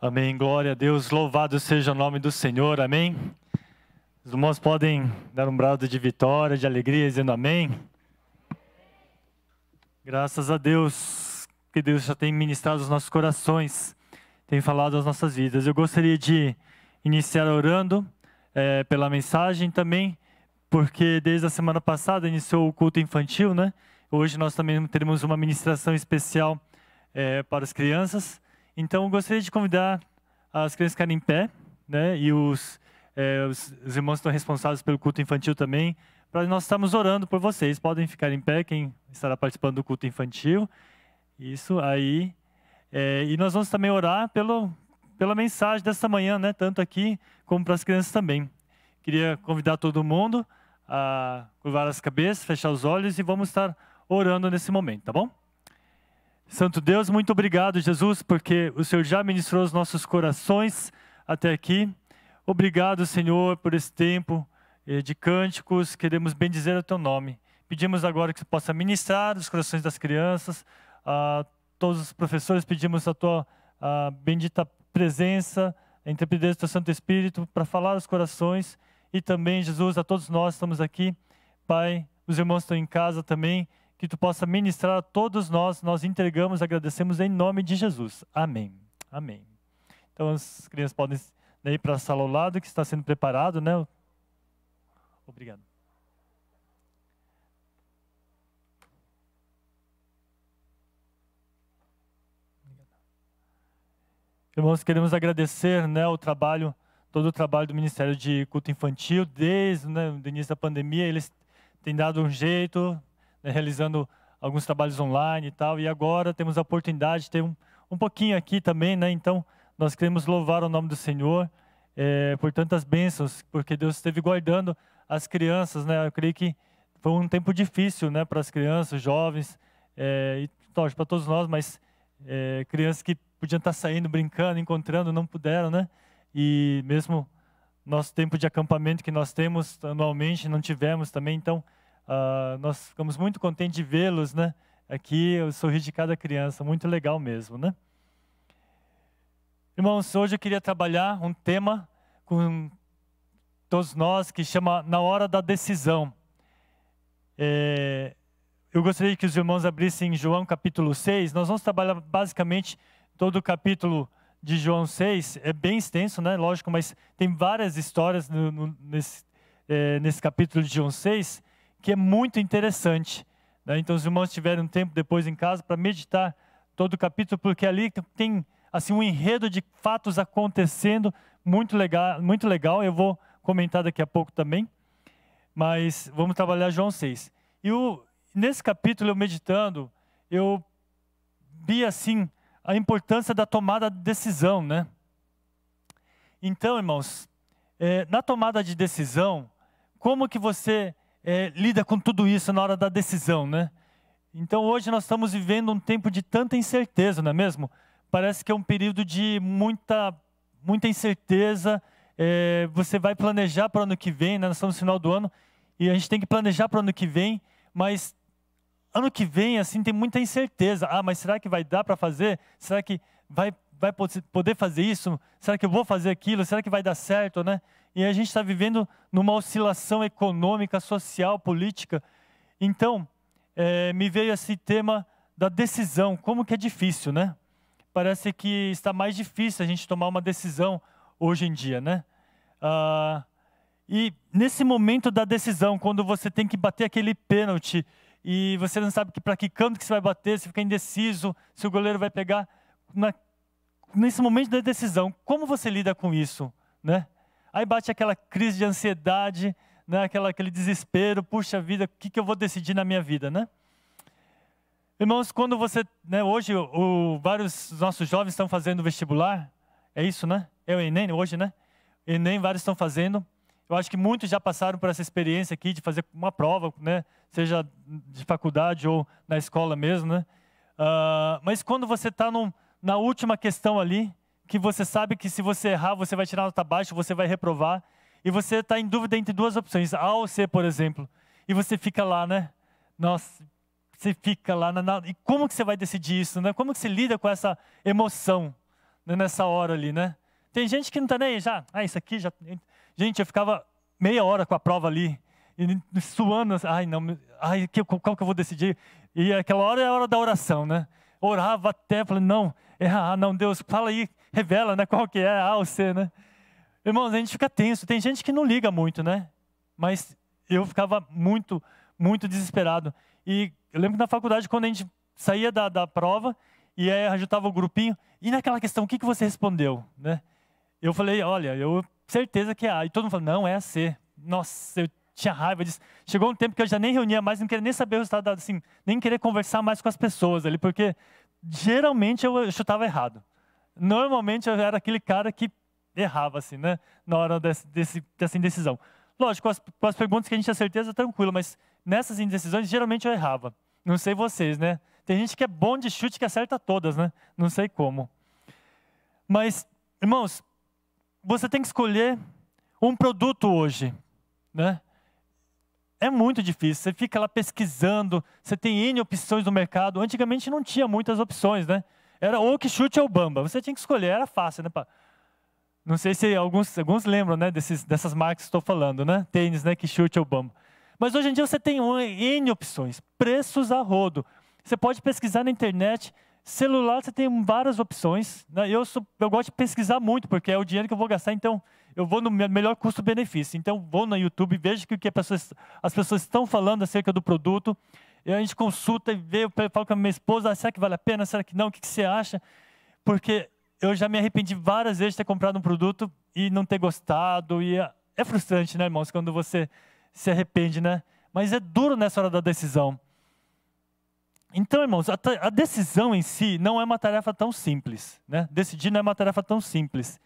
Amém, glória a Deus, louvado seja o nome do Senhor, amém. Os irmãos podem dar um brado de vitória, de alegria, dizendo amém. Graças a Deus, que Deus já tem ministrado os nossos corações, tem falado as nossas vidas. Eu gostaria de iniciar orando pela mensagem também, porque desde a semana passada iniciou o culto infantil, né? Hoje nós também teremos uma ministração especial para as crianças. Então, eu gostaria de convidar as crianças a ficarem em pé, né? E os irmãos que estão responsáveis pelo culto infantil também, para nós estarmos orando por vocês. Podem ficar em pé, quem estará participando do culto infantil. Isso aí. E nós vamos também orar pela mensagem desta manhã, né? Tanto aqui como para as crianças também. Queria convidar todo mundo a curvar as cabeças, fechar os olhos e vamos estar orando nesse momento, tá bom? Santo Deus, muito obrigado, Jesus, porque o Senhor já ministrou os nossos corações até aqui. Obrigado, Senhor, por esse tempo de cânticos. Queremos bendizer o Teu nome. Pedimos agora que você possa ministrar os corações das crianças. A todos os professores pedimos a Tua bendita presença, a intrepidez do Teu Santo Espírito para falar aos corações. E também, Jesus, a todos nós estamos aqui. Pai, os irmãos estão em casa também. Que Tu possa ministrar a todos nós entregamos, agradecemos em nome de Jesus. Amém. Amém. Então as crianças podem ir para a sala ao lado, que está sendo preparado, né? Obrigado. Irmãos, queremos agradecer, né, todo o trabalho do Ministério de Culto Infantil, desde o início da pandemia, eles têm dado um jeito, realizando alguns trabalhos online e tal, e agora temos a oportunidade de ter um pouquinho aqui também, né? Então, nós queremos louvar o nome do Senhor por tantas bênçãos, porque Deus esteve guardando as crianças, né? Eu creio que foi um tempo difícil, né, para as crianças, jovens, e para todos nós, mas crianças que podiam estar saindo, brincando, encontrando, não puderam, né? E mesmo nosso tempo de acampamento que nós temos anualmente, não tivemos também, então nós ficamos muito contentes de vê-los, né? Aqui, o sorriso de cada criança, muito legal mesmo, né? Irmãos, hoje eu queria trabalhar um tema com todos nós que chama Na Hora da Decisão. Eu gostaria que os irmãos abrissem em João capítulo 6. Nós vamos trabalhar basicamente todo o capítulo de João 6. É bem extenso, né? Lógico, mas tem várias histórias nesse capítulo de João 6, que é muito interessante, né? Então os irmãos tiveram um tempo depois em casa para meditar todo o capítulo, porque ali tem assim um enredo de fatos acontecendo muito legal. Eu vou comentar daqui a pouco também, mas vamos trabalhar João 6. E nesse capítulo, eu meditando, eu vi assim a importância da tomada de decisão, né? Então, irmãos, na tomada de decisão, como que você lida com tudo isso na hora da decisão, né? Então hoje nós estamos vivendo um tempo de tanta incerteza, não é mesmo? Parece que é um período de muita incerteza. Você vai planejar para o ano que vem, né? Nós estamos no final do ano e a gente tem que planejar para o ano que vem, mas ano que vem assim tem muita incerteza. Mas será que vai dar para fazer? Será que vai poder fazer isso? Será que eu vou fazer aquilo? Será que vai dar certo, né? E a gente está vivendo numa oscilação econômica, social, política. Então, me veio esse tema da decisão. Como que é difícil, né? Parece que está mais difícil a gente tomar uma decisão hoje em dia, né? E nesse momento da decisão, quando você tem que bater aquele pênalti e você não sabe para que canto que você vai bater, você fica indeciso, se o goleiro vai pegar. Nesse momento da decisão, como você lida com isso, né? Aí bate aquela crise de ansiedade, né? Aquele desespero, puxa vida, o que eu vou decidir na minha vida, né? Irmãos, quando você, né, hoje vários dos nossos jovens estão fazendo vestibular, é isso, né? É o Enem hoje, né? Enem, vários estão fazendo. Eu acho que muitos já passaram por essa experiência aqui de fazer uma prova, né? Seja de faculdade ou na escola mesmo, né? Mas quando você está na última questão ali, que você sabe que se você errar, você vai tirar nota baixa, você vai reprovar, e você está em dúvida entre duas opções, A ou C, por exemplo, e você fica lá, né? Nossa, você fica lá, e como que você vai decidir isso, né? Como que você lida com essa emoção, né, nessa hora ali, né? Tem gente que não está nem aí, já, isso aqui já... Gente, eu ficava meia hora com a prova ali, e suando, qual que eu vou decidir? E aquela hora é a hora da oração, né? Orava até, falei, não, Deus, fala aí, revela, né, qual que é A ou C, né? Irmãos, a gente fica tenso, tem gente que não liga muito, né? Mas eu ficava muito, muito desesperado. E eu lembro que na faculdade, quando a gente saía da prova, e aí ajuntava o grupinho, e naquela questão, o que você respondeu, né? Eu falei, olha, eu certeza que é A. E todo mundo falou, não, é a C. Nossa, eu tinha raiva disso. Chegou um tempo que eu já nem reunia mais, não queria nem saber o resultado, assim, nem queria conversar mais com as pessoas ali, porque geralmente eu chutava errado. Normalmente eu era aquele cara que errava, assim, né? Na hora dessa indecisão. Lógico, com as perguntas que a gente tinha certeza, tranquilo, mas nessas indecisões, geralmente eu errava. Não sei vocês, né? Tem gente que é bom de chute que acerta todas, né? Não sei como. Mas, irmãos, você tem que escolher um produto hoje, né? É muito difícil, você fica lá pesquisando, você tem N opções no mercado. Antigamente não tinha muitas opções, né? Era ou que chute ou bamba, você tinha que escolher, era fácil, né? Não sei se alguns lembram, né, dessas marcas que estou falando, né? Tênis, né, que chute ou bamba. Mas hoje em dia você tem N opções, preços a rodo. Você pode pesquisar na internet, celular você tem várias opções, né? Eu gosto de pesquisar muito, porque é o dinheiro que eu vou gastar, então eu vou no melhor custo-benefício. Então vou no YouTube, vejo o que as pessoas estão falando acerca do produto, e a gente consulta e vê, eu falo com a minha esposa, será que vale a pena, será que não, o que você acha? Porque eu já me arrependi várias vezes de ter comprado um produto e não ter gostado, e é frustrante, né, irmãos, quando você se arrepende, né? Mas é duro nessa hora da decisão. Então, irmãos, a decisão em si não é uma tarefa tão simples, né? Decidir não é uma tarefa tão simples.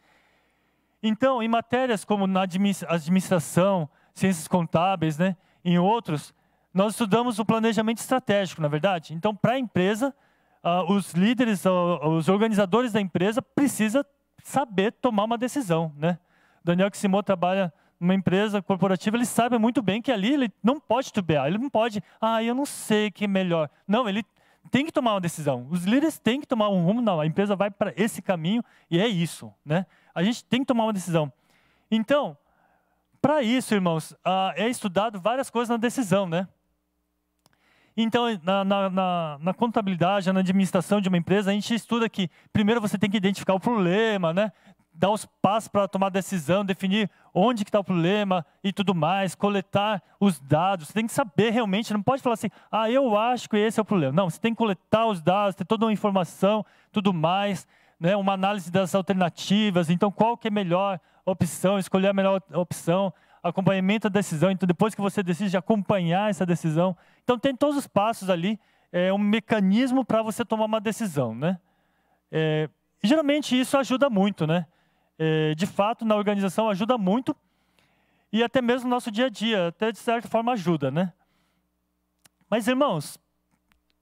Então, em matérias como na administração, ciências contábeis, né, em outros, nós estudamos o planejamento estratégico, na verdade. Então, para a empresa, os líderes, os organizadores da empresa precisam saber tomar uma decisão, né? Daniel Kissimo trabalha numa empresa corporativa, ele sabe muito bem que ali ele não pode titubear, ele não pode, eu não sei o que é melhor. Não, ele tem que tomar uma decisão. Os líderes têm que tomar um rumo, não, a empresa vai para esse caminho e é isso, né? A gente tem que tomar uma decisão. Então, para isso, irmãos, é estudado várias coisas na decisão, né? Então, na contabilidade, na administração de uma empresa, a gente estuda que primeiro você tem que identificar o problema, né? Dar os passos para tomar decisão, definir onde que está o problema e tudo mais, coletar os dados. Você tem que saber realmente, não pode falar assim, eu acho que esse é o problema. Não, você tem que coletar os dados, ter toda uma informação, tudo mais, né? Uma análise das alternativas. Então, qual que é a melhor opção, escolher a melhor opção, acompanhamento da decisão. Então, depois que você decide acompanhar essa decisão. Então, tem todos os passos ali, um mecanismo para você tomar uma decisão, né? E, geralmente, isso ajuda muito, né? De fato, na organização ajuda muito, e até mesmo no nosso dia a dia, até de certa forma ajuda, né? Mas, irmãos,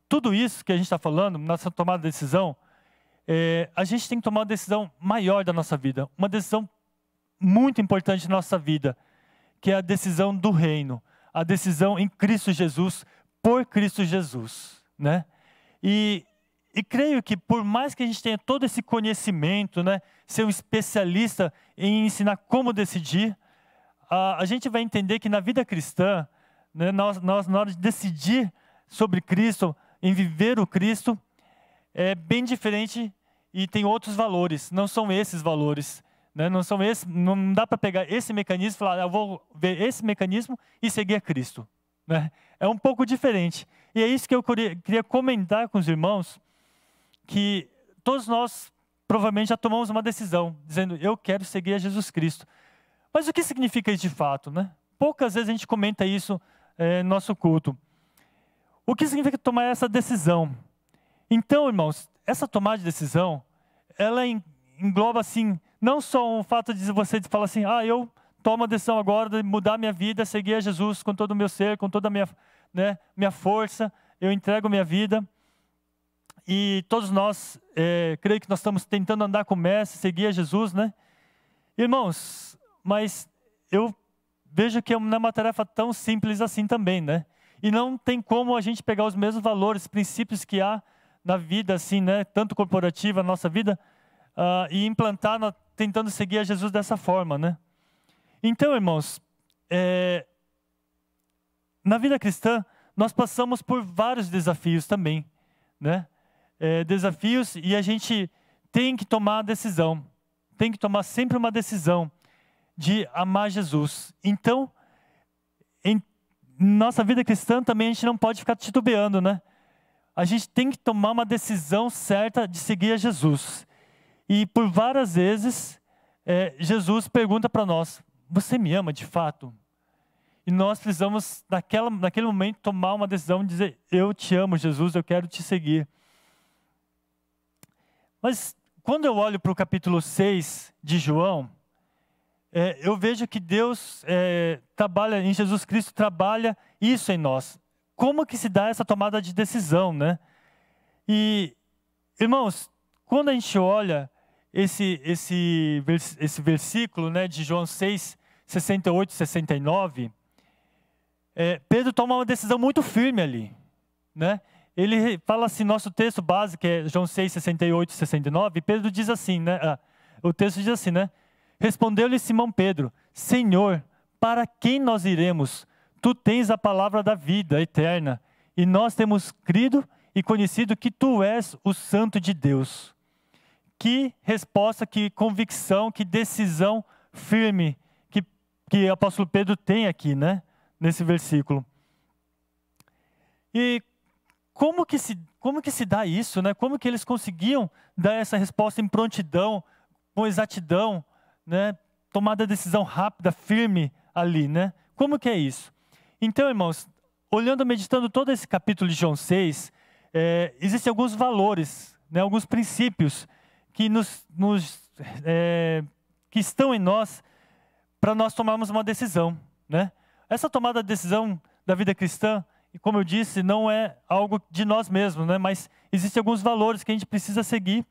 tudo isso que a gente está falando, nessa tomada de decisão, a gente tem que tomar uma decisão maior da nossa vida, uma decisão muito importante na nossa vida, que é a decisão do reino, a decisão em Cristo Jesus, por Cristo Jesus, né? E creio que por mais que a gente tenha todo esse conhecimento, né, ser um especialista em ensinar como decidir, a gente vai entender que na vida cristã, né, nós na hora de decidir sobre Cristo, em viver o Cristo, é bem diferente e tem outros valores, não são esses valores, né, não dá para pegar esse mecanismo e falar, eu vou ver esse mecanismo e seguir a Cristo, né? É um pouco diferente. E é isso que eu queria comentar com os irmãos, que todos nós provavelmente já tomamos uma decisão, dizendo, eu quero seguir a Jesus Cristo. Mas o que significa isso de fato, né? Poucas vezes a gente comenta isso no nosso culto. O que significa tomar essa decisão? Então, irmãos, essa tomada de decisão, ela engloba, assim, não só o fato de você falar assim, eu tomo a decisão agora de mudar minha vida, seguir a Jesus com todo o meu ser, com toda a minha força, eu entrego minha vida. E todos nós, creio que nós estamos tentando andar com o Mestre, seguir a Jesus, né? Irmãos, mas eu vejo que não é uma tarefa tão simples assim também, né? E não tem como a gente pegar os mesmos valores, princípios que há na vida, assim, né? Tanto corporativa, na nossa vida, e implantar, tentando seguir a Jesus dessa forma, né? Então, irmãos, na vida cristã, nós passamos por vários desafios também, né? Desafios, e a gente tem que tomar a decisão, tem que tomar sempre uma decisão de amar Jesus. Então, em nossa vida cristã também a gente não pode ficar titubeando, né? A gente tem que tomar uma decisão certa de seguir a Jesus. E por várias vezes, Jesus pergunta para nós: você me ama de fato? E nós precisamos, naquele momento, tomar uma decisão de dizer: eu te amo, Jesus, eu quero te seguir. Mas quando eu olho para o capítulo 6 de João, eu vejo que Deus trabalha, em Jesus Cristo, trabalha isso em nós. Como que se dá essa tomada de decisão, né? E, irmãos, quando a gente olha esse versículo, né, de João 6, 68 e 69, Pedro toma uma decisão muito firme ali, né? Ele fala assim, nosso texto base, que é João 6, 68 e 69, Pedro diz assim, né? O texto diz assim, né? Respondeu-lhe Simão Pedro: Senhor, para quem nós iremos? Tu tens a palavra da vida eterna, e nós temos crido e conhecido que tu és o Santo de Deus. Que resposta, que convicção, que decisão firme que o apóstolo Pedro tem aqui, né? Nesse versículo. E como que se dá isso, né? Como que eles conseguiam dar essa resposta em prontidão, com exatidão, né? Tomada a decisão rápida, firme ali, né? Como que é isso? Então, irmãos, olhando, meditando todo esse capítulo de João 6, existem alguns valores, né? Alguns princípios que que estão em nós para nós tomarmos uma decisão, né? Essa tomada de decisão da vida cristã, e como eu disse, não é algo de nós mesmos, né? Mas existem alguns valores que a gente precisa seguir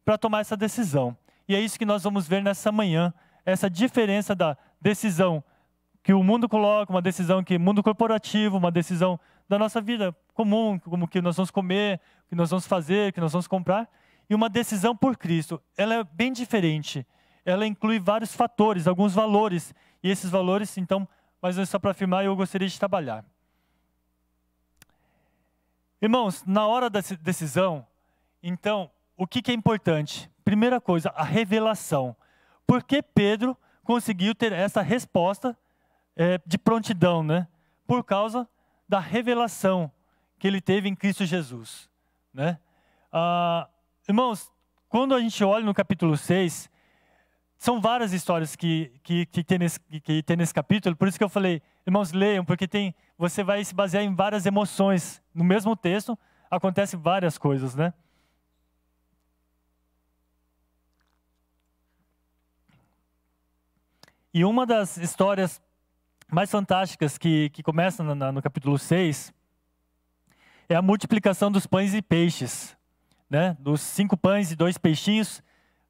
para tomar essa decisão. E é isso que nós vamos ver nessa manhã, essa diferença da decisão que o mundo coloca, uma decisão que o mundo corporativo, uma decisão da nossa vida comum, como o que nós vamos comer, o que nós vamos fazer, o que nós vamos comprar, e uma decisão por Cristo. Ela é bem diferente. Ela inclui vários fatores, alguns valores, e esses valores, então, mas só para afirmar, eu gostaria de trabalhar. Irmãos, na hora da decisão, então, o que é importante? Primeira coisa, a revelação. Por que Pedro conseguiu ter essa resposta de prontidão, né? Por causa da revelação que ele teve em Cristo Jesus, né? Irmãos, quando a gente olha no capítulo 6, são várias histórias que tem nesse capítulo, por isso que eu falei, irmãos, leiam, porque você vai se basear em várias emoções. No mesmo texto, acontecem várias coisas, né? E uma das histórias mais fantásticas que começa no capítulo 6 é a multiplicação dos pães e peixes, né? Dos 5 pães e 2 peixinhos.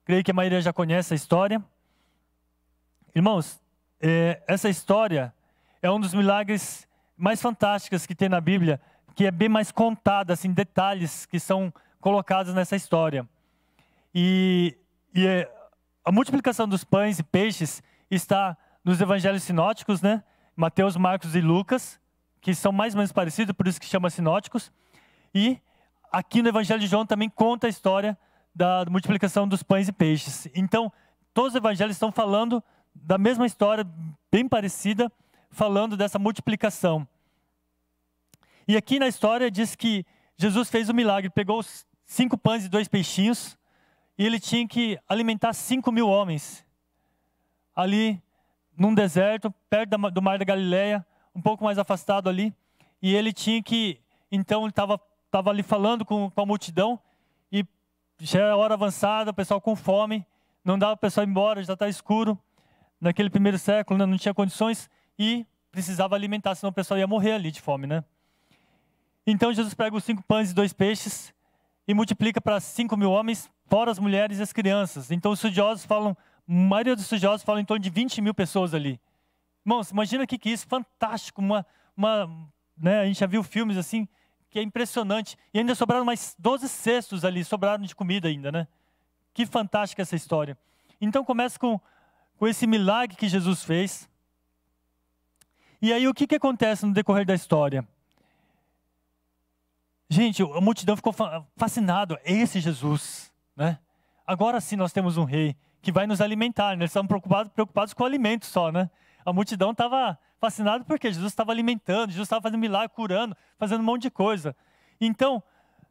Creio que a maioria já conhece a história. Irmãos, essa história é um dos milagres mais fantásticos que tem na Bíblia, que é bem mais contada, assim, detalhes que são colocados nessa história. E a multiplicação dos pães e peixes está nos evangelhos sinóticos, né? Mateus, Marcos e Lucas, que são mais ou menos parecidos, por isso que chama sinóticos. E aqui no evangelho de João também conta a história da multiplicação dos pães e peixes. Então, todos os evangelhos estão falando da mesma história, bem parecida, falando dessa multiplicação. E aqui na história diz que Jesus fez um milagre, pegou os 5 pães e 2 peixinhos, e ele tinha que alimentar 5.000 homens, ali num deserto, perto do Mar da Galileia, um pouco mais afastado ali, e ele tinha que, então ele estava ali falando com a multidão, e já era hora avançada, o pessoal com fome, não dava o pessoal ir embora, já está escuro. Naquele primeiro século, né, não tinha condições e precisava alimentar, senão o pessoal ia morrer ali de fome, né? Então Jesus pega os 5 pães e 2 peixes e multiplica para 5.000 homens, fora as mulheres e as crianças. Então os estudiosos falam, a maioria dos estudiosos falam em torno de 20.000 pessoas ali. Irmãos, imagina o que é isso, fantástico, né, a gente já viu filmes assim, que é impressionante. E ainda sobraram mais 12 cestos ali, sobraram de comida ainda, né? Que fantástica essa história. Então começa com esse milagre que Jesus fez. E aí o que acontece no decorrer da história? Gente, a multidão ficou fascinada. Esse Jesus, né? Agora sim nós temos um rei que vai nos alimentar, né? Eles estavam preocupados com o alimento só, né? A multidão estava fascinada porque Jesus estava alimentando, Jesus estava fazendo milagre, curando, fazendo um monte de coisa. Então,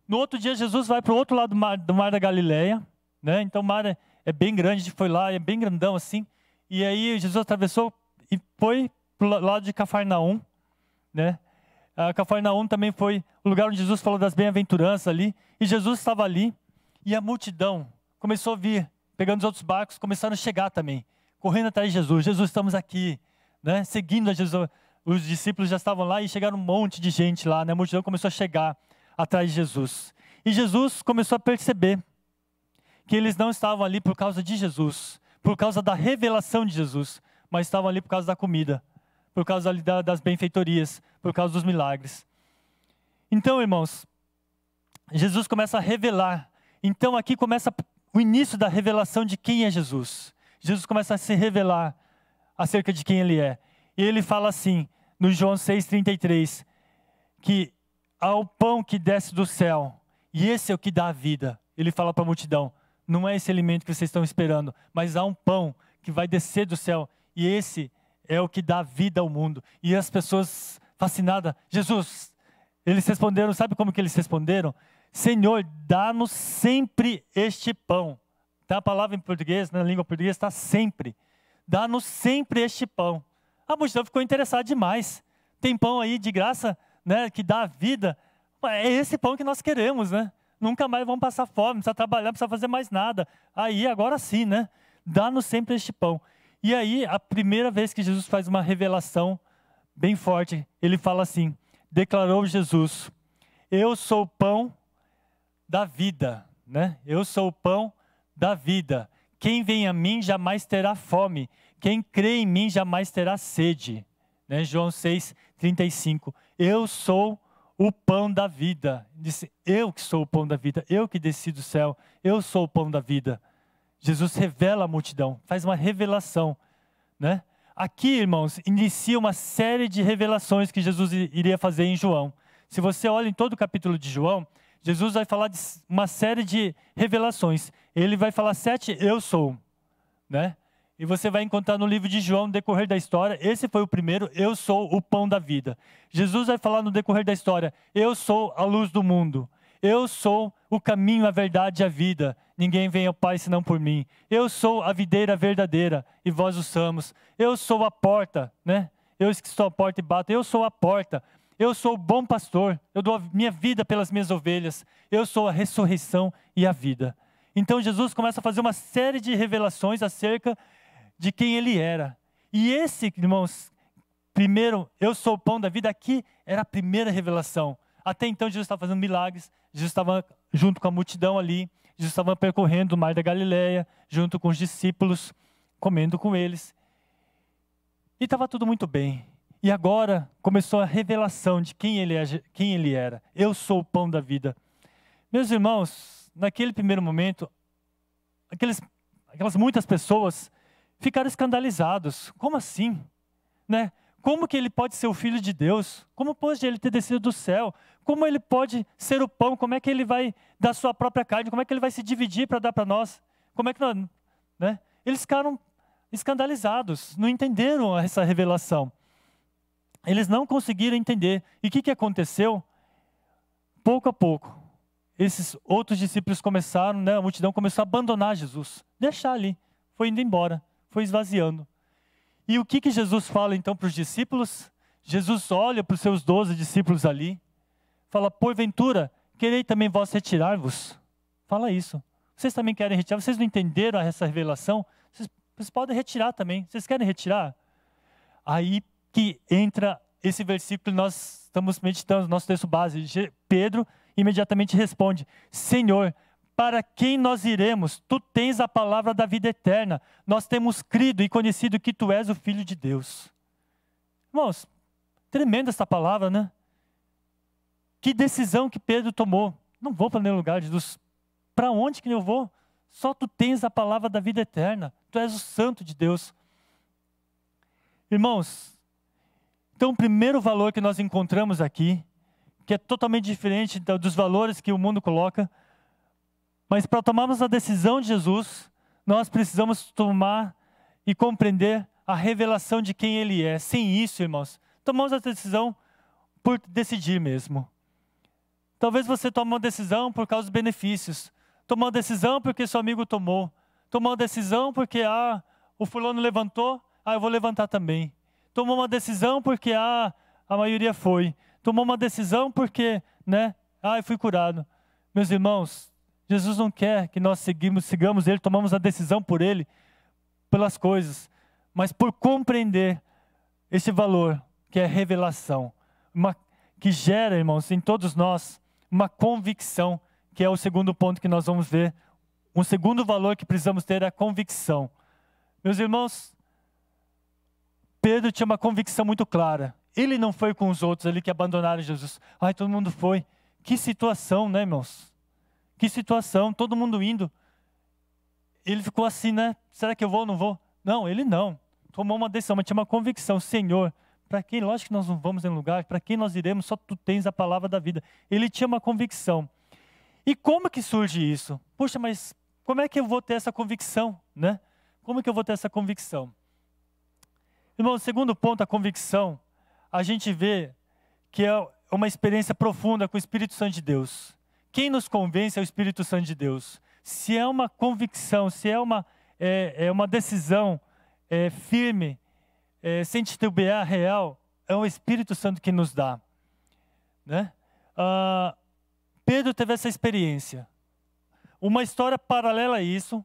no outro dia, Jesus vai para o outro lado do mar da Galileia, né? Então, o mar é bem grande, a gente foi lá, é bem grandão assim. E aí, Jesus atravessou e foi para o lado de Cafarnaum, né? Cafarnaum também foi o lugar onde Jesus falou das bem-aventuranças ali. E Jesus estava ali e a multidão começou a vir, pegando os outros barcos, começaram a chegar também, correndo atrás de Jesus. Jesus, estamos aqui, né? Seguindo a Jesus. Os discípulos já estavam lá e chegaram um monte de gente lá, né? A multidão começou a chegar atrás de Jesus. E Jesus começou a perceber que eles não estavam ali por causa de Jesus, por causa da revelação de Jesus, mas estavam ali por causa da comida, por causa ali das benfeitorias, por causa dos milagres. Então, irmãos, Jesus começa a revelar. Então aqui começa o início da revelação de quem é Jesus. Jesus começa a se revelar acerca de quem Ele é. E Ele fala assim, no João 6,33, que há o pão que desce do céu, e esse é o que dá a vida. Ele fala para a multidão, não é esse alimento que vocês estão esperando, mas há um pão que vai descer do céu, e esse é o que dá vida ao mundo. E as pessoas fascinadas, Jesus, eles responderam, sabe como que eles responderam? Senhor, dá-nos sempre este pão. Tá, a palavra em português, na língua portuguesa, está sempre. Dá-nos sempre este pão. A multidão ficou interessada demais. Tem pão aí de graça, né, que dá vida. É esse pão que nós queremos, né? Nunca mais vamos passar fome, não precisa trabalhar, não precisa fazer mais nada. Aí, agora sim, né? Dá-nos sempre este pão. E aí, a primeira vez que Jesus faz uma revelação bem forte, ele fala assim, declarou Jesus, eu sou o pão da vida, né? Eu sou o pão da vida. Quem vem a mim jamais terá fome. Quem crê em mim jamais terá sede. Né? João 6,35. Eu sou o pão da vida. Disse, eu que sou o pão da vida. Eu que desci do céu. Eu sou o pão da vida. Jesus revela a multidão. Faz uma revelação. Né? Aqui, irmãos, inicia uma série de revelações que Jesus iria fazer em João. Se você olha em todo o capítulo de João, Jesus vai falar de uma série de revelações. Ele vai falar 7, eu sou. Né? E você vai encontrar no livro de João, no decorrer da história, esse foi o primeiro, eu sou o pão da vida. Jesus vai falar no decorrer da história, eu sou a luz do mundo. Eu sou o caminho, a verdade e a vida. Ninguém vem ao Pai senão por mim. Eu sou a videira verdadeira e vós o somos. Eu sou a porta, né? Eu que estou à porta e bato. Eu sou a porta. Eu sou o bom pastor. Eu dou a minha vida pelas minhas ovelhas. Eu sou a ressurreição e a vida. Então Jesus começa a fazer uma série de revelações acerca de quem Ele era. E esse, irmãos, primeiro, eu sou o pão da vida, aqui era a primeira revelação. Até então Jesus estava fazendo milagres, Jesus estava junto com a multidão ali, Jesus estava percorrendo o mar da Galileia, junto com os discípulos, comendo com eles. E estava tudo muito bem. E agora começou a revelação de quem ele era. Eu sou o pão da vida. Meus irmãos, naquele primeiro momento, aquelas muitas pessoas ficaram escandalizados. Como assim? Né? Como que ele pode ser o Filho de Deus? Como pode ele ter descido do céu? Como ele pode ser o pão? Como é que ele vai dar sua própria carne? Como é que ele vai se dividir para dar para nós? Como é que nós, né? Eles ficaram escandalizados, não entenderam essa revelação. Eles não conseguiram entender. E o que aconteceu? Pouco a pouco, esses outros discípulos começaram, né, a multidão começou a abandonar Jesus, deixar ali, foi indo embora, foi esvaziando. E o que Jesus fala então para os discípulos? Jesus olha para os seus 12 discípulos ali, fala, porventura, querei também vós retirar-vos? Fala isso. Vocês também querem retirar? Vocês não entenderam essa revelação? Vocês podem retirar também. Vocês querem retirar? Aí que entra esse versículo que nós estamos meditando, nosso texto base. Pedro imediatamente responde, Senhor, para quem nós iremos? Tu tens a palavra da vida eterna. Nós temos crido e conhecido que Tu és o Filho de Deus. Irmãos, tremenda essa palavra, né? Que decisão que Pedro tomou. Não vou para nenhum lugar, Jesus. Para onde que eu vou? Só tu tens a palavra da vida eterna. Tu és o santo de Deus. Irmãos, então o primeiro valor que nós encontramos aqui, que é totalmente diferente dos valores que o mundo coloca, mas para tomarmos a decisão de Jesus, nós precisamos tomar e compreender a revelação de quem Ele é. Sem isso, irmãos, tomamos a decisão por decidir mesmo. Talvez você tome uma decisão por causa dos benefícios. Tomou uma decisão porque seu amigo tomou. Tomou uma decisão porque, o fulano levantou, eu vou levantar também. Tomou uma decisão porque, a maioria foi. Tomou uma decisão porque, eu fui curado. Meus irmãos, Jesus não quer que nós sigamos Ele, tomamos a decisão por Ele, pelas coisas, mas por compreender esse valor, que é revelação. Que gera, irmãos, em todos nós, uma convicção, que é o segundo ponto que nós vamos ver. Um segundo valor que precisamos ter é a convicção. Meus irmãos, Pedro tinha uma convicção muito clara. Ele não foi com os outros ali que abandonaram Jesus. Todo mundo foi. Que situação, né, irmãos? Que situação, todo mundo indo. Ele ficou assim, será que eu vou ou não vou? Não, ele não. Tomou uma decisão, mas tinha uma convicção. Senhor, para quem? Lógico que nós não vamos em lugar. Para quem nós iremos? Só tu tens a palavra da vida. Ele tinha uma convicção. E como que surge isso? Puxa, mas como é que eu vou ter essa convicção, Como é que eu vou ter essa convicção? Irmão, o segundo ponto, a convicção, a gente vê que é uma experiência profunda com o Espírito Santo de Deus. Quem nos convence é o Espírito Santo de Deus. Se é uma convicção, se é uma decisão firme, sem titubear, real, é o Espírito Santo que nos dá. Pedro teve essa experiência. Uma história paralela a isso,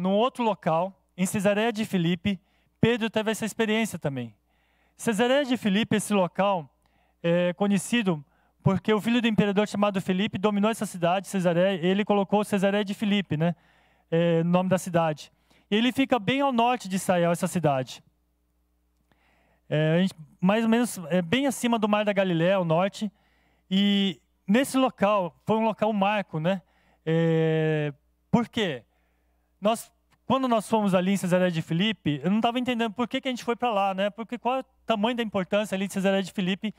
num outro local, em Cesareia de Filipe, Pedro teve essa experiência também. Cesareia de Filipe, esse local, é conhecido porque o filho do imperador chamado Filipe dominou essa cidade, Cesareia, ele colocou Cesareia de Filipe, nome da cidade. E ele fica bem ao norte de Israel, essa cidade. Mais ou menos bem acima do Mar da Galileia, ao norte. E nesse local, foi um local marco, Por quê? Quando nós fomos ali em Cesareia de Filipe, eu não estava entendendo por que a gente foi para lá, Porque qual é o tamanho da importância ali de Cesareia de Filipe,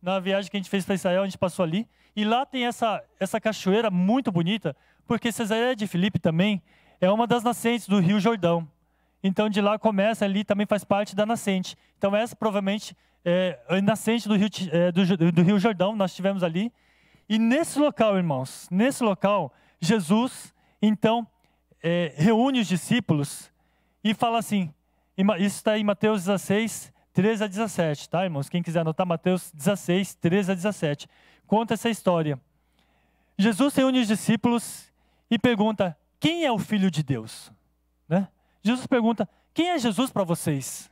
na viagem que a gente fez para Israel, a gente passou ali. E lá tem essa cachoeira muito bonita, porque Cesareia de Filipe também é uma das nascentes do Rio Jordão. Então de lá começa, ali também faz parte da nascente. Então essa provavelmente é a nascente do Rio Jordão, nós estivemos ali. E nesse local, irmãos, Jesus, então, reúne os discípulos e fala assim, isso está em Mateus 16, 13 a 17, tá, irmãos? Quem quiser anotar, Mateus 16, 13 a 17. Conta essa história. Jesus reúne os discípulos e pergunta, quem é o Filho de Deus? Jesus pergunta, quem é Jesus para vocês?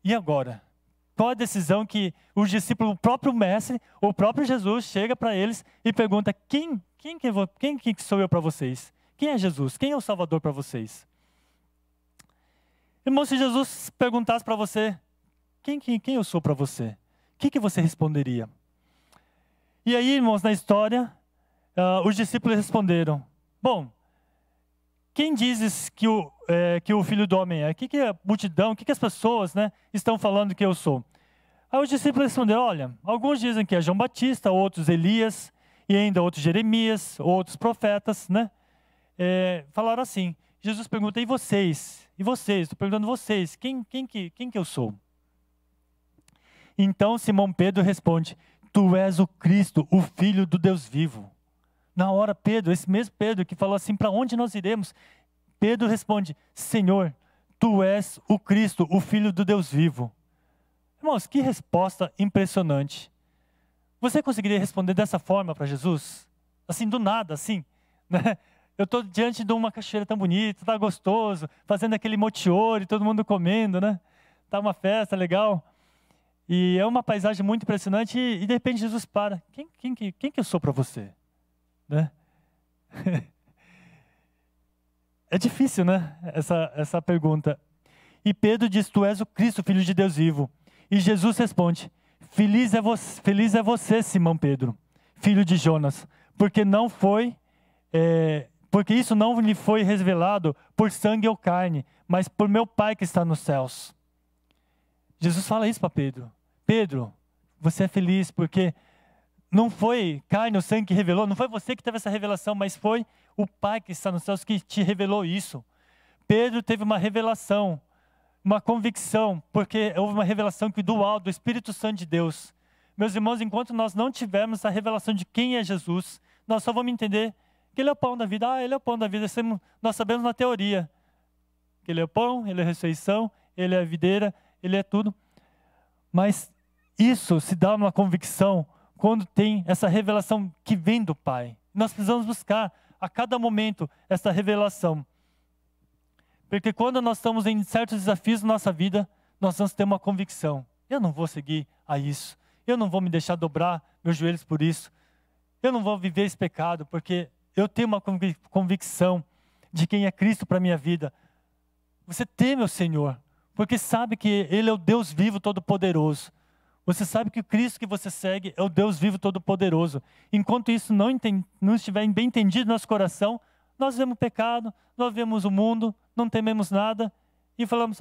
E agora? Qual a decisão que os discípulos, o próprio mestre, o próprio Jesus, chega para eles e pergunta, quem que sou eu para vocês? Quem é Jesus? Quem é o Salvador para vocês? Irmão, se Jesus perguntasse para você, quem eu sou para você? O que você responderia? E aí, irmãos, na história, os discípulos responderam, bom, quem dizes que o Filho do Homem é? O que a multidão, o que as pessoas estão falando que eu sou? Aí os discípulos responderam, olha, alguns dizem que é João Batista, outros Elias, e ainda outros Jeremias, outros profetas, falaram assim. Jesus pergunta, e vocês? E vocês? Estou perguntando vocês, quem que eu sou? Então Simão Pedro responde, tu és o Cristo, o Filho do Deus vivo. Na hora Pedro, esse mesmo Pedro que falou assim, para onde nós iremos? Pedro responde, Senhor, tu és o Cristo, o Filho do Deus vivo. Irmãos, que resposta impressionante. Você conseguiria responder dessa forma para Jesus? Assim, do nada, assim, Eu estou diante de uma cachoeira tão bonita, tá gostoso, fazendo aquele motiori, todo mundo comendo, Tá uma festa legal. E é uma paisagem muito impressionante e de repente Jesus para. Quem que eu sou para você? É difícil, essa pergunta. E Pedro diz, tu és o Cristo, Filho de Deus vivo. E Jesus responde, feliz é você, Simão Pedro, filho de Jonas, porque não foi porque isso não lhe foi revelado por sangue ou carne, mas por meu Pai que está nos céus. Jesus fala isso para Pedro. Pedro, você é feliz porque não foi carne ou sangue que revelou, não foi você que teve essa revelação, mas foi o Pai que está nos céus que te revelou isso. Pedro teve uma revelação, uma convicção, porque houve uma revelação que do alto, do Espírito Santo de Deus. Meus irmãos, enquanto nós não tivermos a revelação de quem é Jesus, nós só vamos entender que Ele é o pão da vida. Ah, Ele é o pão da vida. Nós sabemos na teoria que Ele é o pão, Ele é a ressurreição, Ele é a videira, Ele é tudo. Mas isso se dá uma convicção quando tem essa revelação que vem do Pai. Nós precisamos buscar a cada momento essa revelação. Porque quando nós estamos em certos desafios na nossa vida, nós vamos ter uma convicção. Eu não vou seguir a isso. Eu não vou me deixar dobrar meus joelhos por isso. Eu não vou viver esse pecado, porque eu tenho uma convicção de quem é Cristo para a minha vida. Você teme o Senhor, porque sabe que Ele é o Deus vivo todo-poderoso. Você sabe que o Cristo que você segue é o Deus vivo todo-poderoso. Enquanto isso não estiver bem entendido no nosso coração, nós vemos o pecado, nós vemos o mundo, não tememos nada e falamos,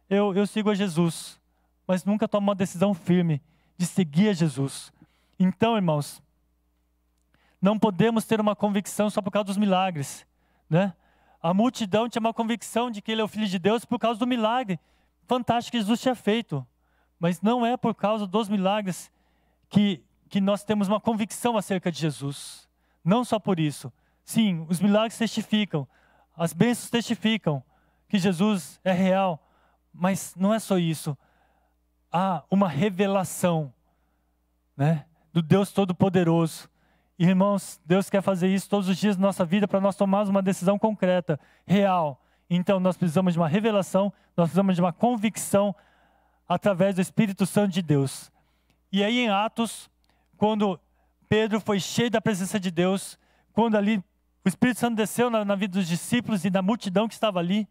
eu sigo a Jesus. Mas nunca toma uma decisão firme de seguir a Jesus. Então, irmãos, não podemos ter uma convicção só por causa dos milagres, né? A multidão tinha uma convicção de que Ele é o Filho de Deus por causa do milagre fantástico que Jesus tinha feito. Mas não é por causa dos milagres que nós temos uma convicção acerca de Jesus. Não só por isso. Sim, os milagres testificam, as bênçãos testificam que Jesus é real. Mas não é só isso. Há uma revelação, né, do Deus Todo-Poderoso. Irmãos, Deus quer fazer isso todos os dias da nossa vida para nós tomarmos uma decisão concreta, real. Então nós precisamos de uma revelação, nós precisamos de uma convicção através do Espírito Santo de Deus. E aí em Atos, quando Pedro foi cheio da presença de Deus, quando ali o Espírito Santo desceu na vida dos discípulos e da multidão que estava ali,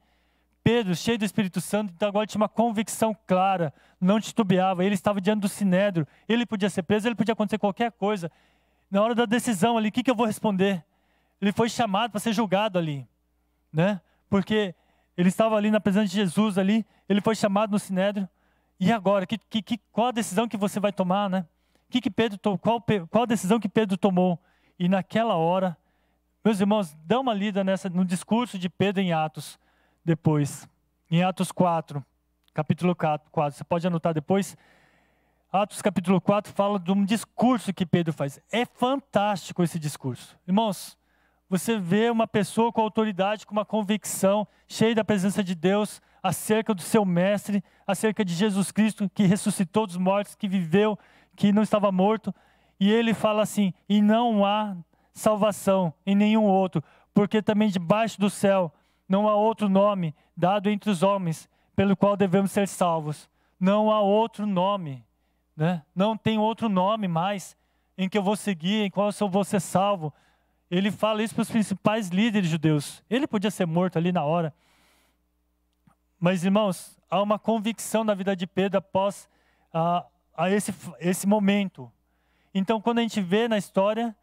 Pedro, cheio do Espírito Santo, então agora tinha uma convicção clara, não titubeava, ele estava diante do Sinédrio, ele podia ser preso, ele podia acontecer qualquer coisa. Na hora da decisão ali, o que eu vou responder? Ele foi chamado para ser julgado ali, né? Porque ele estava ali na presença de Jesus ali, ele foi chamado no Sinédrio. E agora, qual a decisão que você vai tomar, né? Qual a decisão que Pedro tomou? E naquela hora, meus irmãos, dá uma lida no discurso de Pedro em Atos, depois. Em Atos 4, capítulo 4, você pode anotar depois. Atos capítulo 4 fala de um discurso que Pedro faz. É fantástico esse discurso. Irmãos, você vê uma pessoa com autoridade, com uma convicção, cheia da presença de Deus, acerca do seu mestre, acerca de Jesus Cristo, que ressuscitou dos mortos, que viveu, que não estava morto. E ele fala assim, e não há salvação em nenhum outro, porque também debaixo do céu não há outro nome dado entre os homens, pelo qual devemos ser salvos. Não há outro nome, né? Não tem outro nome mais em que eu vou seguir, em qual eu vou ser salvo. Ele fala isso para os principais líderes judeus. Ele podia ser morto ali na hora. Mas, irmãos, há uma convicção na vida de Pedro após esse momento. Então, quando a gente vê na história,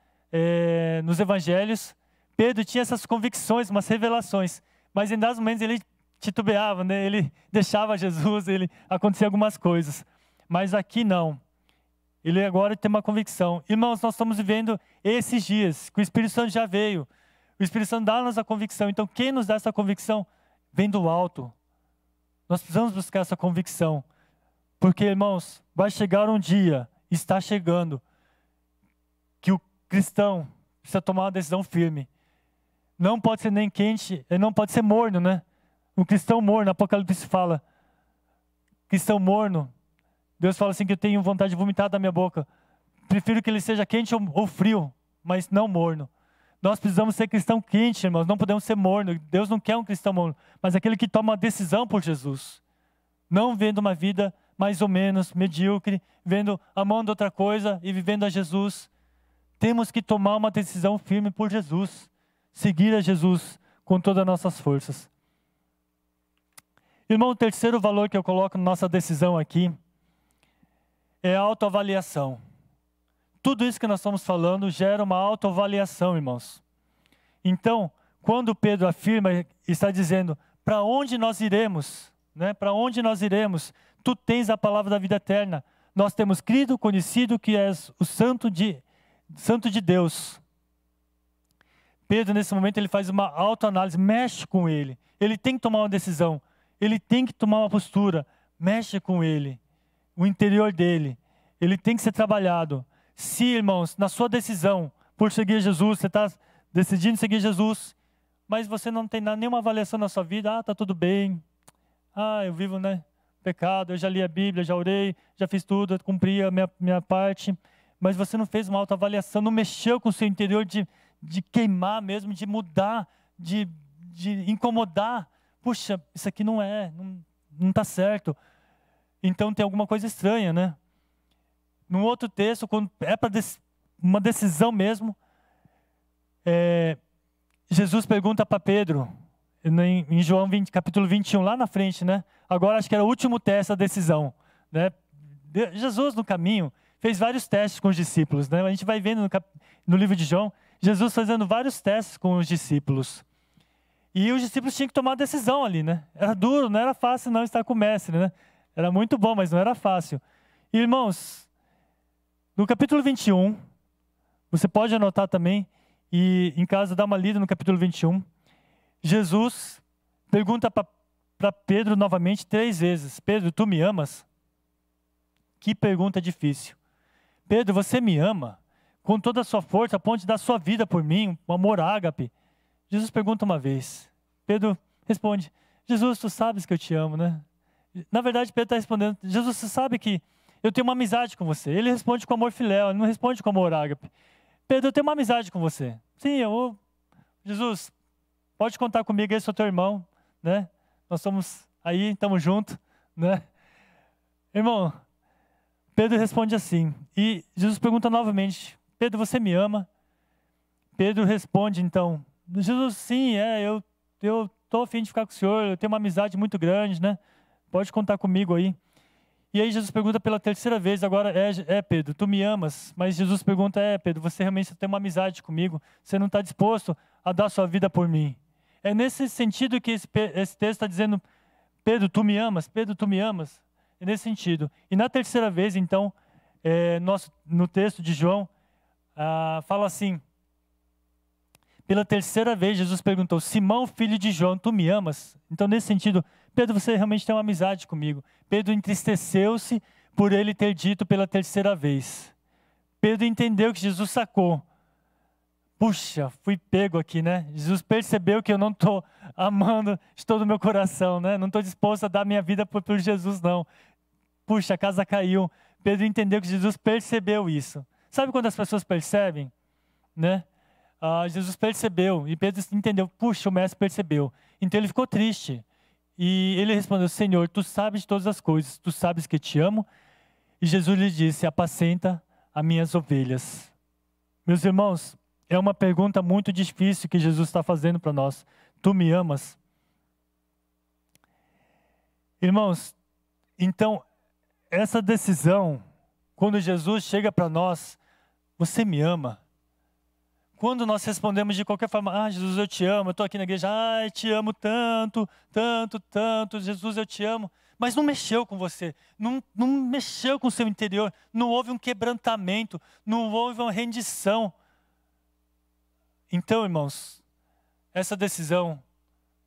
nos evangelhos, Pedro tinha essas convicções, umas revelações. Mas em dados momentos ele titubeava, né? Ele deixava Jesus, acontecia algumas coisas. Mas aqui não. Ele agora tem uma convicção. Irmãos, nós estamos vivendo esses dias, que o Espírito Santo já veio. O Espírito Santo dá-nos a convicção. Então, quem nos dá essa convicção? Vem do alto. Nós precisamos buscar essa convicção. Porque, irmãos, vai chegar um dia, está chegando, que o cristão precisa tomar uma decisão firme. Não pode ser nem quente, não pode ser morno, né? Um cristão morno, Apocalipse fala. Cristão morno. Deus fala assim que eu tenho vontade de vomitar da minha boca. Prefiro que ele seja quente ou frio, mas não morno. Nós precisamos ser cristão quente, irmãos. Não podemos ser morno. Deus não quer um cristão morno, mas aquele que toma uma decisão por Jesus. Não vendo uma vida mais ou menos medíocre, amando outra coisa e vivendo a Jesus. Temos que tomar uma decisão firme por Jesus. Seguir a Jesus com todas as nossas forças. Irmão, o terceiro valor que eu coloco na nossa decisão aqui é a autoavaliação. Tudo isso que nós estamos falando gera uma autoavaliação, irmãos. Então, quando Pedro afirma, está dizendo, para onde nós iremos? Né? Para onde nós iremos? Tu tens a palavra da vida eterna. Nós temos crido, conhecido que és o Santo de Deus. Pedro, nesse momento, ele faz uma autoanálise, mexe com ele. Ele tem que tomar uma decisão. Ele tem que tomar uma postura. Mexe com ele. O interior dele. Ele tem que ser trabalhado. Se, irmãos, na sua decisão por seguir Jesus, você está decidindo seguir Jesus, mas você não tem nenhuma avaliação na sua vida. Tá tudo bem. Eu vivo, pecado. Eu já li a Bíblia, já orei, já fiz tudo, eu cumpri a minha parte. Mas você não fez uma autoavaliação, não mexeu com o seu interior de queimar mesmo, de mudar, de incomodar. Puxa, isso aqui não está certo. Então tem alguma coisa estranha, né? Num outro texto, quando é para uma decisão mesmo, Jesus pergunta para Pedro, em João 20, capítulo 21, lá na frente, né? Agora acho que era o último teste da decisão, né? Jesus no caminho fez vários testes com os discípulos, né? A gente vai vendo no livro de João, Jesus fazendo vários testes com os discípulos. E os discípulos tinham que tomar uma decisão ali, né? Era duro, não era fácil não estar com o mestre, né? Era muito bom, mas não era fácil. E, irmãos, no capítulo 21, você pode anotar também, e em casa dá uma lida no capítulo 21, Jesus pergunta para Pedro novamente 3 vezes, Pedro, tu me amas? Que pergunta difícil. Pedro, você me ama? Com toda a sua força, a ponto de dar sua vida por mim, um amor ágape. Jesus pergunta uma vez. Pedro responde, Jesus, tu sabes que eu te amo, né? Na verdade, Pedro está respondendo, Jesus, você sabe que eu tenho uma amizade com você. Ele responde com amor filéu, ele não responde com amor ágape. Pedro, eu tenho uma amizade com você. Sim, Jesus, pode contar comigo, eu sou teu irmão, né? Nós somos aí, estamos juntos, né? Irmão, Pedro responde assim, e Jesus pergunta novamente, Pedro, você me ama? Pedro responde então, Jesus, sim, eu estou a fim de ficar com o senhor, eu tenho uma amizade muito grande, né? Pode contar comigo aí. E aí Jesus pergunta pela 3ª vez, agora, Pedro, tu me amas? Mas Jesus pergunta, Pedro, você realmente tem uma amizade comigo? Você não está disposto a dar sua vida por mim? É nesse sentido que esse texto está dizendo, Pedro, tu me amas? Pedro, tu me amas? É nesse sentido. E na 3ª vez, então, no texto de João, fala assim, pela 3ª vez Jesus perguntou, Simão, filho de João, tu me amas? Então, nesse sentido, Pedro, você realmente tem uma amizade comigo. Pedro entristeceu-se por ele ter dito pela 3ª vez. Pedro entendeu que Jesus sacou. Puxa, fui pego aqui, né? Jesus percebeu que eu não estou amando de todo o meu coração, né? Não estou disposto a dar minha vida por Jesus, não. Puxa, a casa caiu. Pedro entendeu que Jesus percebeu isso. Sabe quando as pessoas percebem, né? Jesus percebeu e Pedro entendeu, puxa, o mestre percebeu. Então ele ficou triste. E ele respondeu, Senhor, tu sabes de todas as coisas, tu sabes que te amo. E Jesus lhe disse, apacenta as minhas ovelhas. Meus irmãos, é uma pergunta muito difícil que Jesus está fazendo para nós. Tu me amas? Irmãos, então, essa decisão, quando Jesus chega para nós, você me ama? Quando nós respondemos de qualquer forma, Jesus, eu te amo, eu estou aqui na igreja, te amo tanto, tanto, tanto, Jesus, eu te amo. Mas não mexeu com você, não mexeu com o seu interior, não houve um quebrantamento, não houve uma rendição. Então, irmãos, essa decisão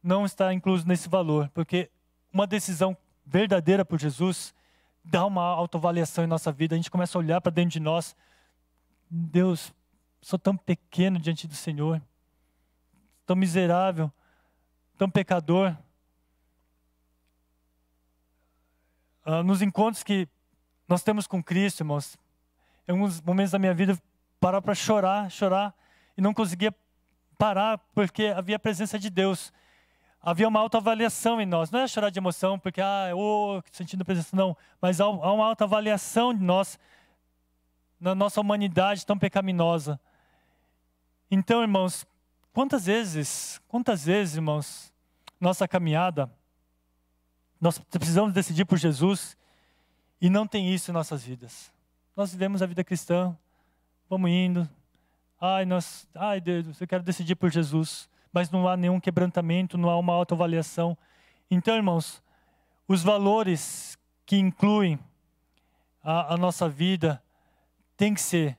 não está inclusa nesse valor, porque uma decisão verdadeira por Jesus dá uma autoavaliação em nossa vida, a gente começa a olhar para dentro de nós, Deus, sou tão pequeno diante do Senhor, tão miserável, tão pecador. Nos encontros que nós temos com Cristo, irmãos, em alguns momentos da minha vida, parar para chorar, e não conseguia parar, porque havia a presença de Deus. Havia uma autoavaliação em nós, não é chorar de emoção, porque, sentindo a presença, não, mas há uma autoavaliação de nós, na nossa humanidade tão pecaminosa. Então, irmãos, quantas vezes, irmãos, nossa caminhada, nós precisamos decidir por Jesus e não tem isso em nossas vidas. Nós vivemos a vida cristã, vamos indo, Ai Deus, eu quero decidir por Jesus, mas não há nenhum quebrantamento, não há uma autoavaliação. Então, irmãos, os valores que incluem a nossa vida tem que ser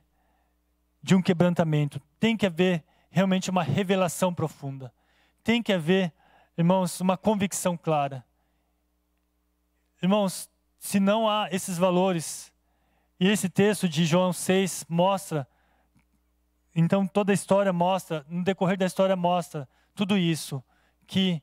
de um quebrantamento, tem que haver realmente uma revelação profunda, tem que haver, irmãos, uma convicção clara. Irmãos, se não há esses valores, e esse texto de João 6 mostra, então toda a história mostra, no decorrer da história mostra tudo isso, que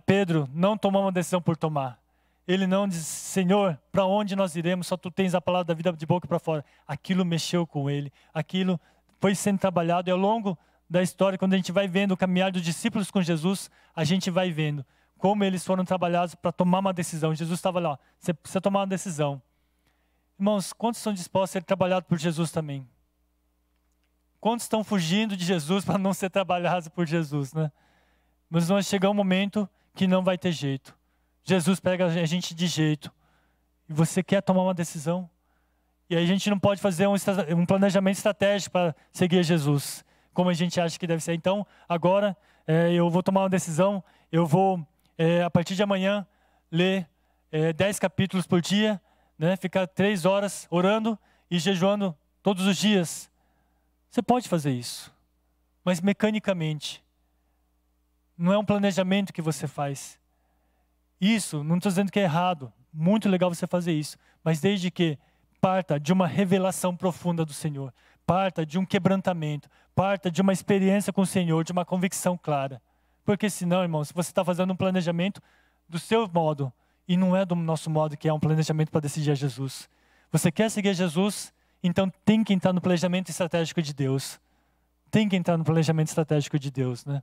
Pedro não tomou uma decisão por tomar. Ele não disse, Senhor, para onde nós iremos? Só tu tens a palavra da vida de boca para fora. Aquilo mexeu com ele, aquilo foi sendo trabalhado, e ao longo da história, quando a gente vai vendo o caminhar dos discípulos com Jesus, a gente vai vendo como eles foram trabalhados para tomar uma decisão. Jesus estava lá, você precisa tomar uma decisão. Irmãos, quantos estão dispostos a ser trabalhados por Jesus também? Quantos estão fugindo de Jesus para não ser trabalhados por Jesus, né? Mas vai chegar um momento que não vai ter jeito. Jesus pega a gente de jeito. E você quer tomar uma decisão? E aí a gente não pode fazer um planejamento estratégico para seguir Jesus, como a gente acha que deve ser. Então, agora eu vou tomar uma decisão. Eu vou, a partir de amanhã, ler 10 capítulos por dia, né? Ficar 3 horas orando e jejuando todos os dias. Você pode fazer isso, mas mecanicamente. Não é um planejamento que você faz. Isso, não estou dizendo que é errado. Muito legal você fazer isso. Mas desde que parta de uma revelação profunda do Senhor. Parta de um quebrantamento. Parta de uma experiência com o Senhor, de uma convicção clara. Porque senão, irmão, se você está fazendo um planejamento do seu modo, e não é do nosso modo, que é um planejamento para decidir a Jesus. Você quer seguir Jesus, então tem que entrar no planejamento estratégico de Deus. Tem que entrar no planejamento estratégico de Deus, né?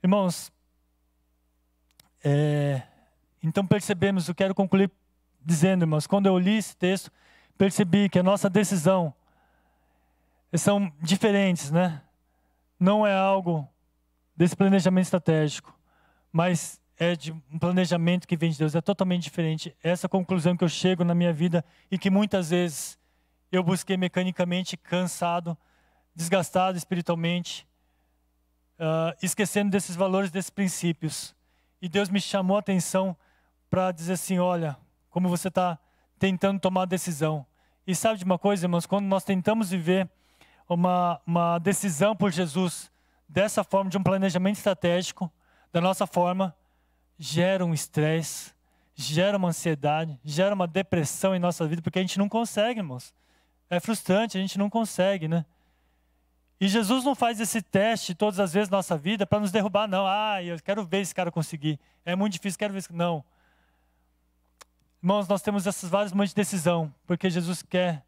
Irmãos, então percebemos, eu quero concluir dizendo, irmãos, quando eu li esse texto, percebi que a nossa decisão são diferentes, né? Não é algo desse planejamento estratégico, mas é de um planejamento que vem de Deus, é totalmente diferente. Essa conclusão que eu chego na minha vida e que muitas vezes eu busquei mecanicamente, cansado, desgastado espiritualmente, esquecendo desses valores, desses princípios. E Deus me chamou a atenção para dizer assim, olha, como você está tentando tomar a decisão. E sabe de uma coisa, irmãos, quando nós tentamos viver uma decisão por Jesus, dessa forma, de um planejamento estratégico, da nossa forma, gera um estresse, gera uma ansiedade, gera uma depressão em nossa vida, porque a gente não consegue, irmãos. É frustrante, a gente não consegue, né? E Jesus não faz esse teste todas as vezes na nossa vida para nos derrubar, não. Eu quero ver esse cara conseguir. É muito difícil, quero ver esse... Não. Irmãos, nós temos esses vários momentos de decisão, porque Jesus quer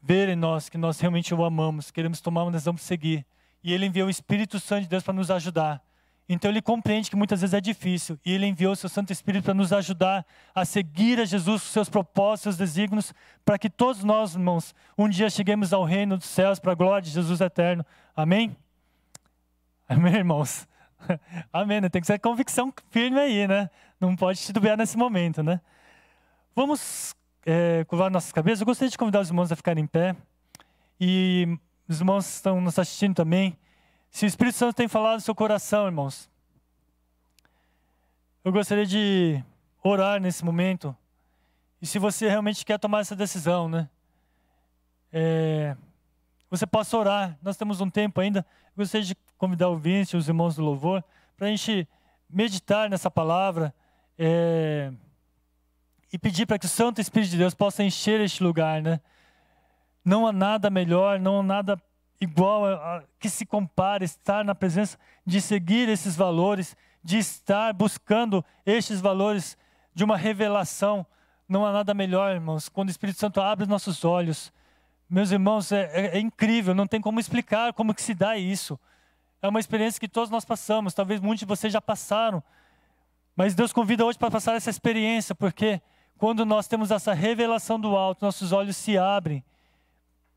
ver em nós que nós realmente o amamos, queremos tomar uma decisão para seguir. E Ele enviou o Espírito Santo de Deus para nos ajudar. Então Ele compreende que muitas vezes é difícil. E Ele enviou o seu Santo Espírito para nos ajudar a seguir a Jesus, os seus propósitos, seus desígnios, para que todos nós, irmãos, um dia cheguemos ao reino dos céus, para a glória de Jesus eterno. Amém? Amém, irmãos? Amém, né? Tem que ser convicção firme aí, né? Não pode titubear nesse momento, né? Vamos curvar nossas cabeças. Eu gostaria de convidar os irmãos a ficarem em pé. E os irmãos que estão nos assistindo também. Se o Espírito Santo tem falado no seu coração, irmãos, eu gostaria de orar nesse momento. E se você realmente quer tomar essa decisão, né? Você possa orar. Nós temos um tempo ainda. Eu gostaria de convidar o Vinci e os irmãos do louvor para a gente meditar nessa palavra e pedir para que o Santo Espírito de Deus possa encher este lugar, né? Não há nada melhor, não há nada igual que se compare estar na presença, de seguir esses valores, de estar buscando estes valores de uma revelação. Não há nada melhor, irmãos, quando o Espírito Santo abre os nossos olhos. Meus irmãos, é incrível, não tem como explicar como que se dá isso. É uma experiência que todos nós passamos, talvez muitos de vocês já passaram. Mas Deus convida hoje para passar essa experiência, porque quando nós temos essa revelação do alto, nossos olhos se abrem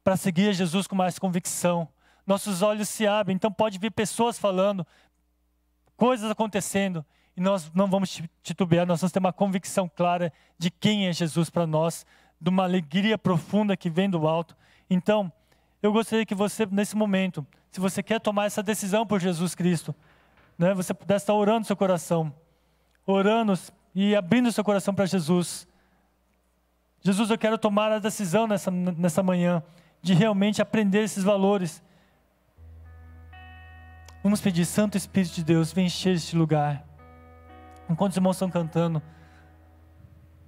para seguir Jesus com mais convicção. Nossos olhos se abrem, então pode vir pessoas falando, coisas acontecendo, e nós não vamos titubear, nós vamos ter uma convicção clara de quem é Jesus para nós, de uma alegria profunda que vem do alto. Então, eu gostaria que você, nesse momento, se você quer tomar essa decisão por Jesus Cristo, né, você pudesse estar orando no seu coração, orando e abrindo seu coração para Jesus. Jesus, eu quero tomar a decisão nessa manhã, de realmente aprender esses valores. Vamos pedir, Santo Espírito de Deus, vem encher este lugar. Enquanto os irmãos estão cantando,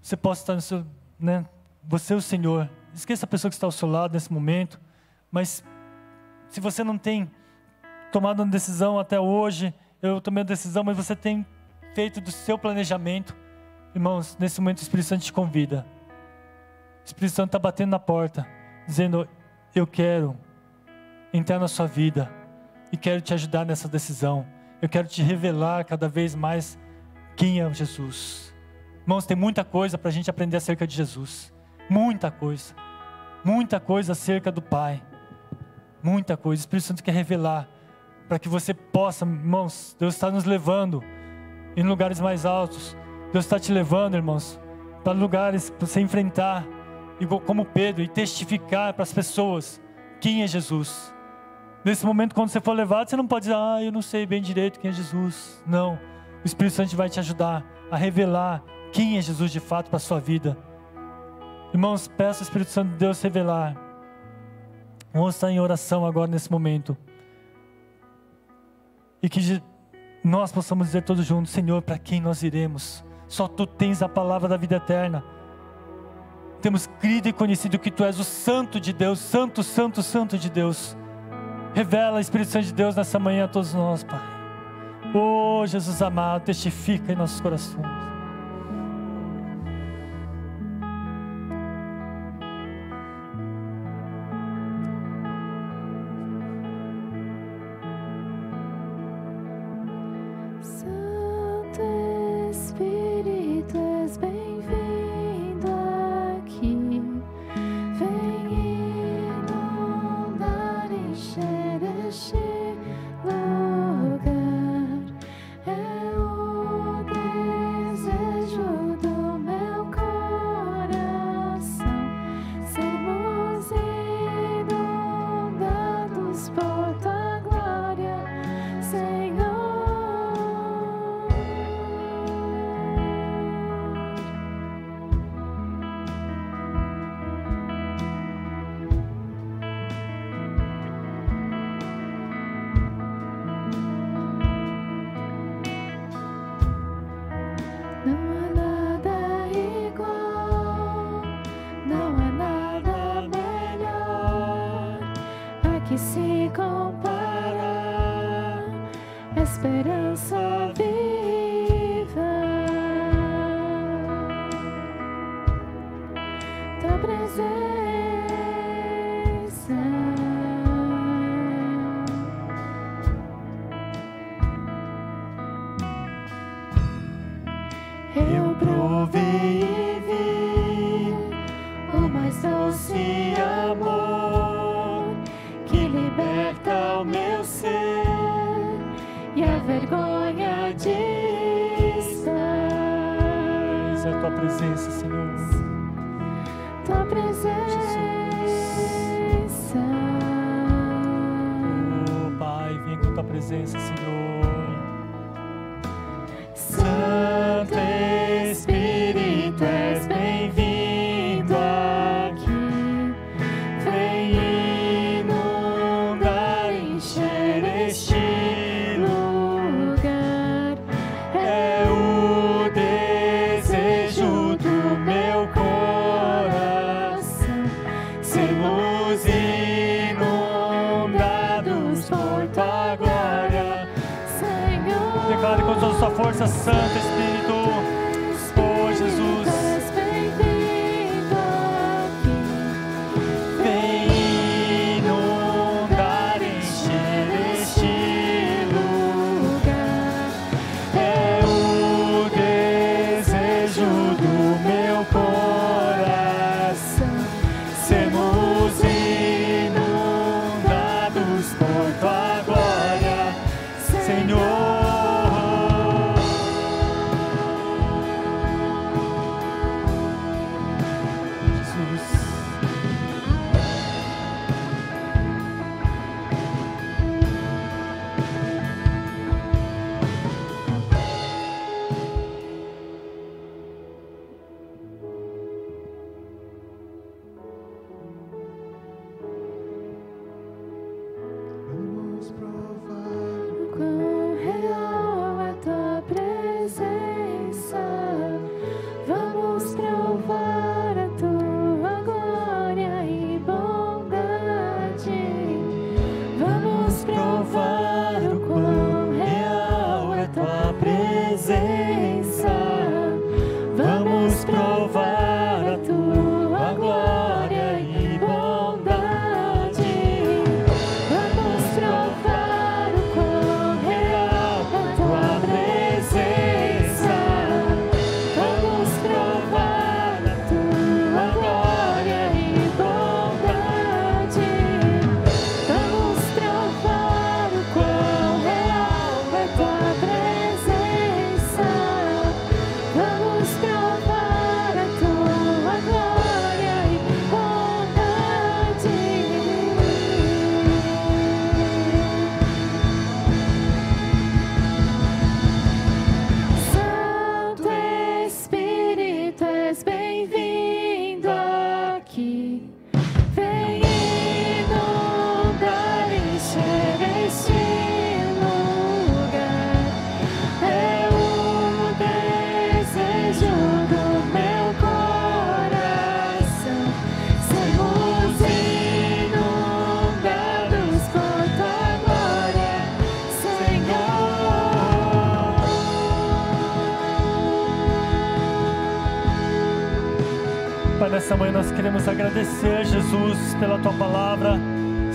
você possa estar no seu, né, você é o Senhor. Esqueça a pessoa que está ao seu lado nesse momento, mas se você não tem tomado uma decisão até hoje, eu tomei a decisão, mas você tem feito do seu planejamento, irmãos, nesse momento o Espírito Santo te convida. O Espírito Santo está batendo na porta, dizendo, eu quero entrar na sua vida e quero te ajudar nessa decisão. Eu quero te revelar cada vez mais quem é Jesus. Irmãos, tem muita coisa para a gente aprender acerca de Jesus. Muita coisa acerca do Pai. Muita coisa. O Espírito Santo quer revelar para que você possa, irmãos, Deus está nos levando em lugares mais altos. Deus está te levando, irmãos, para lugares para você enfrentar, como Pedro, e testificar para as pessoas quem é Jesus. Nesse momento, quando você for levado, você não pode dizer, eu não sei bem direito quem é Jesus. Não, o Espírito Santo vai te ajudar a revelar quem é Jesus de fato para a sua vida. Irmãos, peça ao Espírito Santo de Deus revelar. Vamos estar em oração agora nesse momento. E que nós possamos dizer todos juntos, Senhor, para quem nós iremos? Só Tu tens a palavra da vida eterna. Temos crido e conhecido que Tu és o Santo de Deus, Santo, Santo, Santo de Deus. Revela, Espírito Santo de Deus, nessa manhã a todos nós, Pai. Oh, Jesus amado, testifica em nossos corações. Que se compara, esperança viva, Tua presença, eu provei e vi o mais doce amor que liberta o meu ser e a vergonha de estar. Eis a Tua presença, Senhor. Tua presença. Oh, Pai, vem com Tua presença, Senhor. Santo Espírito, és bem-vindo aqui. Vem inundar, encher este lugar. É o desejo do meu coração. Sermos inundados por Tua glória, Senhor. Declare com toda a sua força, Santo Espírito. Oh, Jesus. És bem-vindo aqui. Vem inundar, encher este lugar. É o desejo do meu coração. Sermos inundados por Tua glória, Senhor. Pai, nessa manhã nós queremos agradecer, Jesus, pela Tua palavra.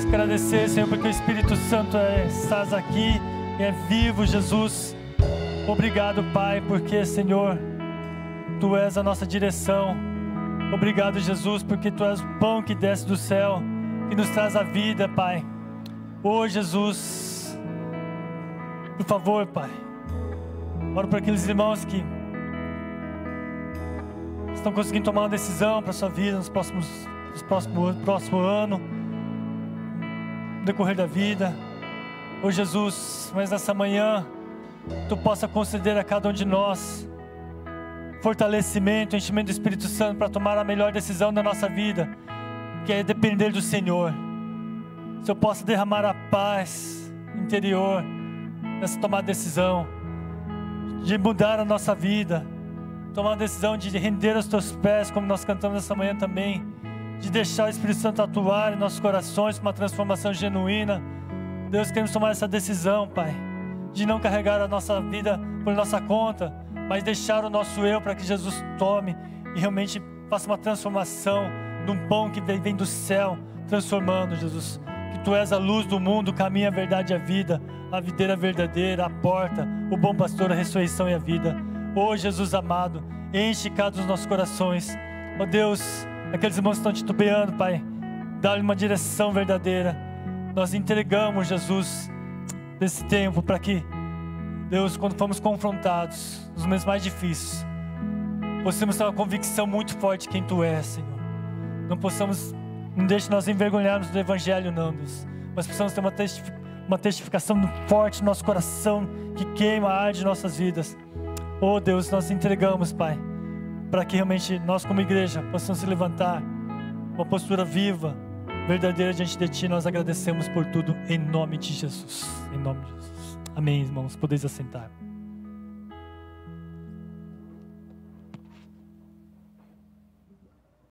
Agradecer, Senhor, porque o Espírito Santo estás aqui e é vivo, Jesus. Obrigado, Pai, porque, Senhor, Tu és a nossa direção. Obrigado, Jesus, porque Tu és o pão que desce do céu, que nos traz a vida, Pai. Ô, Jesus, por favor, Pai, oro por aqueles irmãos que estão conseguindo tomar uma decisão para a sua vida no próximo ano, no decorrer da vida. Ô Jesus, mas nessa manhã Tu possa conceder a cada um de nós fortalecimento, enchimento do Espírito Santo para tomar a melhor decisão da nossa vida, que é depender do Senhor. Se eu possa derramar a paz interior nessa tomada de decisão, de mudar a nossa vida, tomar a decisão de render aos Teus pés, como nós cantamos essa manhã também, de deixar o Espírito Santo atuar em nossos corações com uma transformação genuína. Deus, queremos tomar essa decisão, Pai, de não carregar a nossa vida por nossa conta, mas deixar o nosso eu para que Jesus tome e realmente faça uma transformação de um pão que vem do céu, transformando, Jesus, que Tu és a luz do mundo, o caminho, a verdade e a vida, a videira verdadeira, a porta, o bom pastor, a ressurreição e a vida. Ô Jesus amado, enche cada um dos nossos corações. Ó Deus, aqueles irmãos que estão titubeando, Pai, dá-lhe uma direção verdadeira. Nós entregamos, Jesus, desse tempo para que, Deus, quando formos confrontados nos momentos mais difíceis, possamos ter uma convicção muito forte de quem Tu és, Senhor. Não deixe nós envergonharmos do Evangelho, não, Deus, mas possamos ter uma testificação forte no nosso coração, que queima, arde em nossas vidas. Oh Deus, nós entregamos, Pai, para que realmente nós como igreja possamos se levantar, uma postura viva, verdadeira diante de Ti. Nós agradecemos por tudo, em nome de Jesus. Em nome de Jesus. Amém, irmãos. Podeis assentar.